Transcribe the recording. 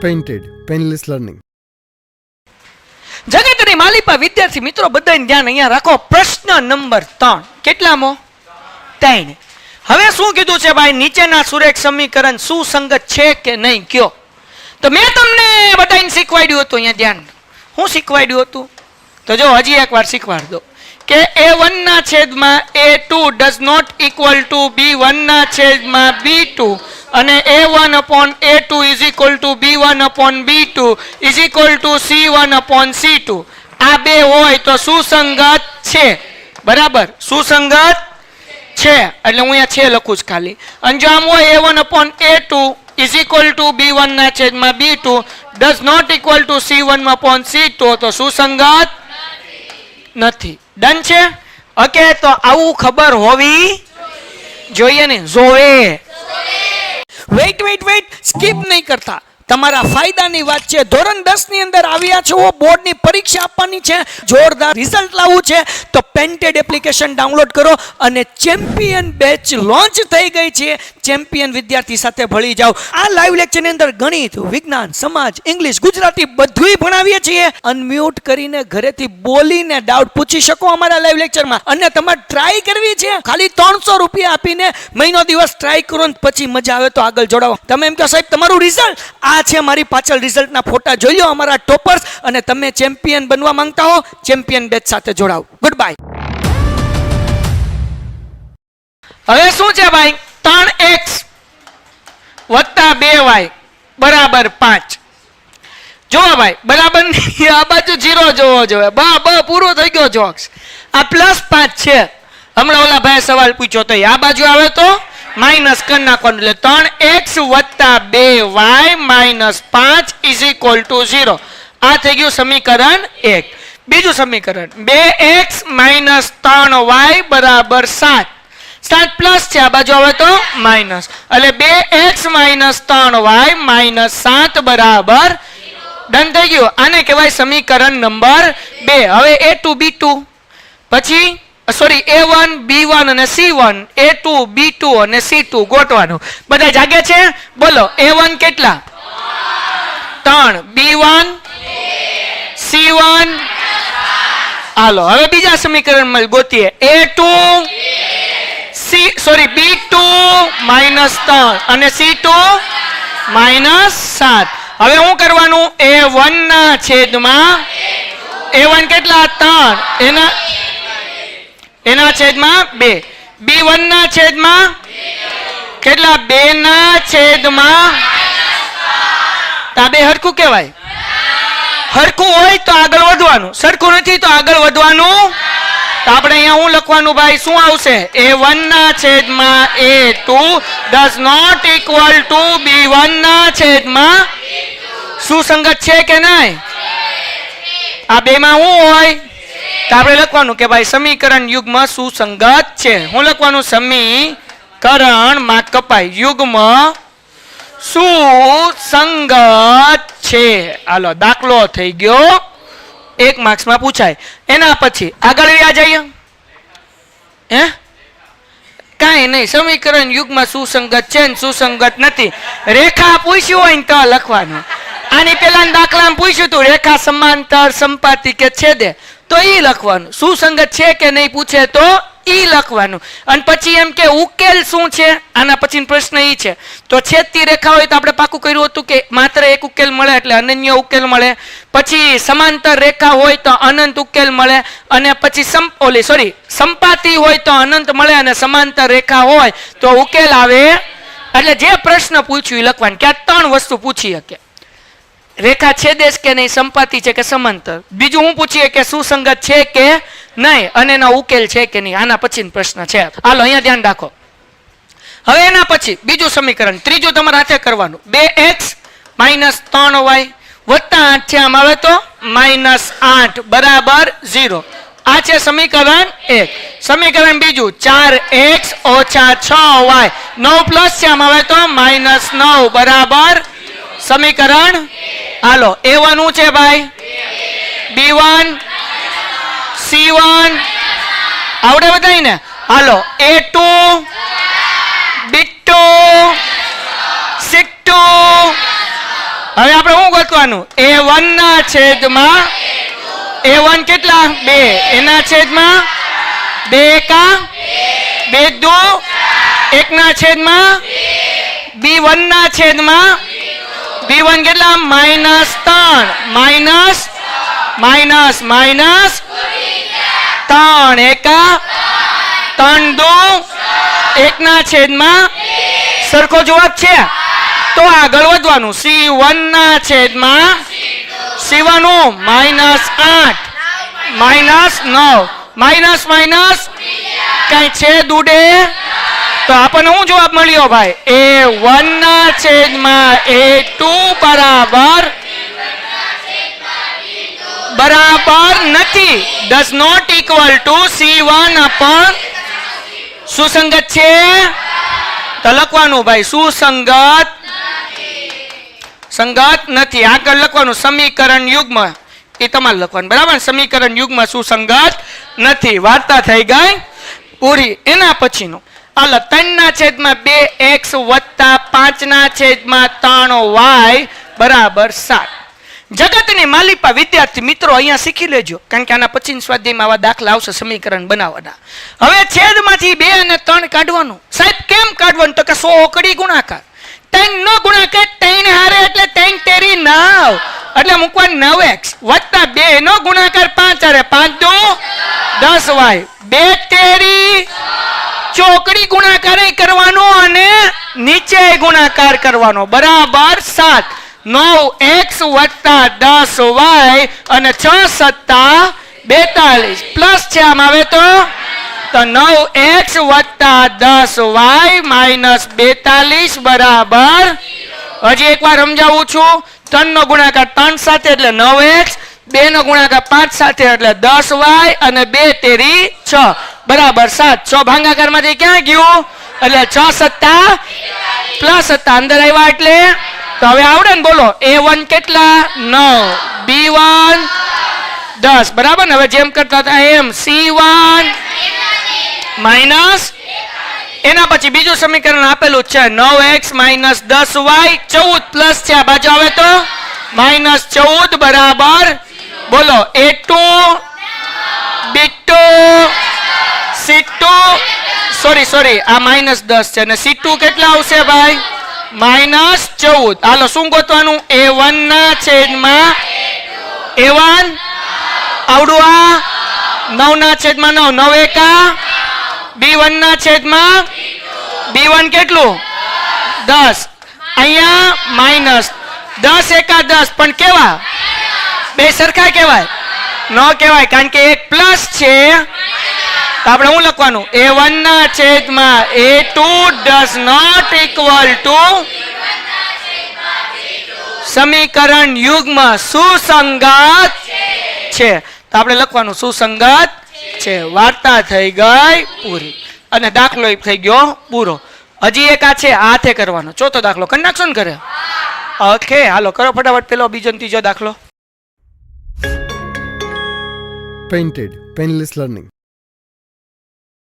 Painted painless learning. જગતની માલિપા વિદ્યાર્થી મિત્રો બધાને ધ્યાન અહીંયા રાખો. પ્રશ્ન નંબર 3. કેટલામો? 3. હવે શું કીધું છે ભાઈ? નીચેના સુરેખ સમીકરણ સુસંગત છે કે નહીં કયો. તો મેં તમને બધાને શીખવાડ્યું હતું. અહીંયા ધ્યાન. હું શીખવાડ્યું હતું? તો જો હજી એકવાર શીખવાડ દો કે a1 ના છેદમાં a2 does not equal two b1 ના છેદમાં b2 અને a1 upon a2 is equal to b1 upon b2 is equal to c1 upon c2. આ બે હોય તો સુસંગત છે. બરાબર, સુસંગત છે એટલે હું અહીંયા છે લખું છું ખાલી. અને જો આમ હોય a1 upon a2 is equal to b1 ના છેદમાં b2 does not equal to c1 upon c2 તો સુસંગત નથી. ડન છે? ઓકે, તો આવું ખબર હોવી જોઈએ ને. જોવે. વેઇટ સ્કીપ નહીં કરતા. તમારા ફાયદાની વાત છે. ધોરણ 10 ની અંદર આવ્યા છો, બોર્ડની પરીક્ષા આપવાની છે, જોરદાર રિઝલ્ટ લાવવું છે તો પેન્ટેડ એપ્લિકેશન ડાઉનલોડ કરો અને ચેમ્પિયન બેચ લોન્ચ થઈ ગઈ છે. ચેમ્પિયન વિદ્યાર્થી સાથે ભળી જાઓ. આ લાઈવ લેક્ચરની અંદર ગણિત, વિજ્ઞાન, સમાજ, ઇંગ્લિશ, ગુજરાતી બધુંય ભણાવીએ છીએ. અનમ્યુટ કરીને ઘરેથી બોલીને ડાઉટ પૂછી શકો અમારા લાઈવ લેક્ચરમાં. અને તમારે ટ્રાય કરવી છે, ખાલી 300 રૂપિયા આપીને મહિનો દિવસ ટ્રાય કરો ને પછી મજા આવે તો આગળ જોડાવો. તમે એમ કહો સાહેબ તમારું રિઝલ્ટ આ છે, મારી પાછળ રિઝલ્ટના ફોટા જોઈ લો અમારા ટોપર્સ, અને તમે ચેમ્પિયન બનવા માંગતા હો ચેમ્પિયન બેચ સાથે જોડાઓ. Good bye. હવે શું છે ભાઈ? 3x વત્તા 2y બરાબર 5. જોવો ભાઈ, બરાબર આ બાજુ 0 જોવો જોઈએ. બ પૂરો થઈ ગયો જોક્સ. આ +5 છે. હમણાં ઓલા ભાઈ સવાલ પૂછ્યો તો આ બાજુ આવે તો માઇનસ કરી નાખવાનું. એટલે 3x વત્તા 2y minus 5 is equal to 0. આ થઈ ગયું સમીકરણ 1. બીજું સમીકરણ 2x માઇનસ 3y બરાબર 7. 7 પ્લસ છે, આ બાજુ આવે તો માઇનસ. એટલે 2x માઇનસ 3y માઇનસ 7 બરાબર ડન થઈ ગયું. આને કહેવાય સમીકરણ નંબર 2. હવે a2 b2 પછી સોરી a1 b1 અને c1 a2 b2 અને c2 ગોતવાનું. બધા જાગે છે? બોલો. a1 કેટલા? 3. b1 c1 હાલો હવે બીજા સમીકરણમાં ગોતીએ. a2 b2 -3 અને c2 -7. હવે શું કરવાનું? a1 ના છેદમાં a1 કેટલા? 3 એના છેદમાં 2. b1 ના છેદમાં કેટલા? 2 ના છેદમાં. આ બે હરખું કહેવાય. હરખું હોય તો આગળ વધવાનું, સરખું નથી તો આગળ વધવાનું. તો આપણે અહીંયા શું લખવાનું ભાઈ? શું આવશે? a1 ના છેદમાં a2 does not equal to b1 ના છેદમાં. સુસંગત છે કે નહીં? આ બેમાં શું હોય? તો આપણે લખવાનું કે ભાઈ સમીકરણ યુગ્મ સુસંગત છે. હું લખવાનું સમીકરણ માં કપાય યુગ્મ સુસંગત છે. હાલો દાખલો થઈ ગયો, 1 માર્ક્સમાં પૂછાય. એના પછી આગળ વ્યા જઈએ. કાંઈ નહીં, સમીકરણ યુગ્મ સુસંગત છે ને સુસંગત નથી. રેખા પૂછ્યું હોય ને તો લખવાનું. આની પેલા દાખલામાં પૂછ્યું હતું રેખા સમાંતર સંપાતી કે છેદે, તો ઈ લખવાનું. સુસંગત છે કે નહીં પૂછે તો ઈ લખવાનું. અને પછી એમ કે ઉકેલ શું છે, આના પછી પ્રશ્ન ઈ છે. તો છેદતી રેખા હોય તો આપણે પાકું કર્યું હતું કે માત્ર એક ઉકેલ મળે એટલે અનન્ય ઉકેલ મળે. પછી સમાંતર રેખા હોય તો અનંત ઉકેલ મળે. અને પછી સંપાતી હોય તો અનંત મળે અને સમાંતર રેખા હોય તો ઉકેલ આવે. એટલે જે પ્રશ્ન પૂછ્યું એ લખવાનું. કે આ 3 વસ્તુ પૂછી શકે. રેખા છેદે કે નહીં, સંપાતી છે કે સમાંતર. બીજું હું પૂછીએ કે સુસંગત છે કે નહીં અને એનો ઉકેલ છે કે નહીં. આના પછીનો પ્રશ્ન છે. હાલો અહીંયા ધ્યાન રાખો. હવે એના પછી બીજું સમીકરણ, ત્રીજું તમારે હાથે કરવાનું. 2x માઇનસ 3y વત્તા 8 છે, આમ આવે તો -8 બરાબર 0. આ છે સમીકરણ 1. સમીકરણ બીજું 4x ઓછા 6y 9 પ્લસ છે, આમ આવે તો -9 બરાબર સમીકરણ. હાલો a1 શું છે ભાઈ? b1 c1 આવડે બધાને? હાલો a2 b2 c2 હવે આપણે શું ગોતવાનું? a1 ના છેદમાં a1 કેટલા? 2 એના છેદમાં 2 એકા 2 દુ 1 ના છેદમાં b1 ના છેદમાં b1 કેટલા? -3 માઇનસ 3 એકા 3 દુ 1 ના છેદમાં સરખો જવાબ છે. તો આગળ વધવાનું. c1 ના છેદમાં c1 -8 -9 માઇનસ કઈ છેદ ઉડે તો આપણને શું જવાબ મળ્યો ભાઈ? a1 ના છેદમાં a2 બરાબર નથી. Does not equal to c1 upon સુસંગત છે તો લખવાનું ભાઈ સુસંગત સંગત નથી. આગળ લખવાનું સમીકરણ યુગ્મ એ તમારે લખવાનું બરાબર. સમીકરણ યુગ્મ સુસંગત નથી. વાર્તા થઈ ગઈ પૂરી. એના પછીનું હાલો 3 ના છેદમાં 2x વત્તા 5 ના છેદમાં 3y બરાબર 7. જગતની માલિપા વિદ્યાર્થી મિત્રો અહીંયા શીખી લેજો, કારણ કે આના પછીના સ્વાધ્યાયમાં આવા દાખલા આવશે સમીકરણ બનાવવાના. હવે છેદમાંથી 2 અને 3 કાઢવાનું. સાહેબ કેમ કાઢવાનું? તો કે 100 ઓકડી ગુણાકાર. 3 નો ગુણાકાર 3 હારે એટલે 3 તેરી 9 એટલે મૂકવા 9x વત્તા 2 નો ગુણાકાર 5 હારે 5 દુ 10y 2 તેરી ચોકડી ગુણાકાર કરવાનો અને નીચે ગુણાકાર કરવાનો બરાબર 7. 9x વત્તા 10y અને 6 સત્તા 42 પ્લસ છે આમ આવે તો 9x વત્તા 10y માઇનસ 42 બરાબર. હજી એકવાર સમજાવું છું. 3 નો ગુણાકાર 3 સાથે એટલે 9x, 2 નો ગુણાકાર 5 સાથે એટલે 10y અને 2 તેરી 6 બરાબર 7. 6 ભાગાકાર માંથી ક્યાં ગયું? એટલે 6 સત્તા પ્લસ હતા અંદર આવ્યા એટલે તો હવે આવડે ને? બોલો a1 કેટલા? 9 b1 10 બરાબર ને. હવે જેમ કરતા હતા એમ c1 માઇનસ એના પછી બીજું સમીકરણ આપેલું છે 9x માઇનસ 10y 14 પ્લસ છે આ બાજુ આવે તો -14 બરાબર બોલો a2 b2 c2 સોરી આ -10 છે અને c2 કેટલા આવશે ભાઈ? -14. હાલો શું ગોતવાનું? a1 ના છેદમાં a1 આવડું આ 9 ના છેદમાં 9 9 એકા b1 ના છેદમાં b1 કેટલું? 10 અહીંયા -10 એકા 10 પણ કેવા? બે સરખા કહેવાય? ન કહેવાય, કારણ કે એક પ્લસ છે. તો આપણે શું લખવાનું? a1 ના છેદમાં a2 does not equal to સમીકરણ યુગ્મ સુસંગત છે. તો આપણે લખવાનું સુસંગત છે. વાર્તા થઈ ગઈ પૂરી અને દાખલો થઈ ગયો પૂરો. હજી એક આ છે, હાથે કરવાનો. ચોથો દાખલો કરી નાખશો ને ઘરે? ઓકે હાલો કરો ફટાફટ પેલો બીજો ને ત્રીજો દાખલો. Painted, Painless Learning.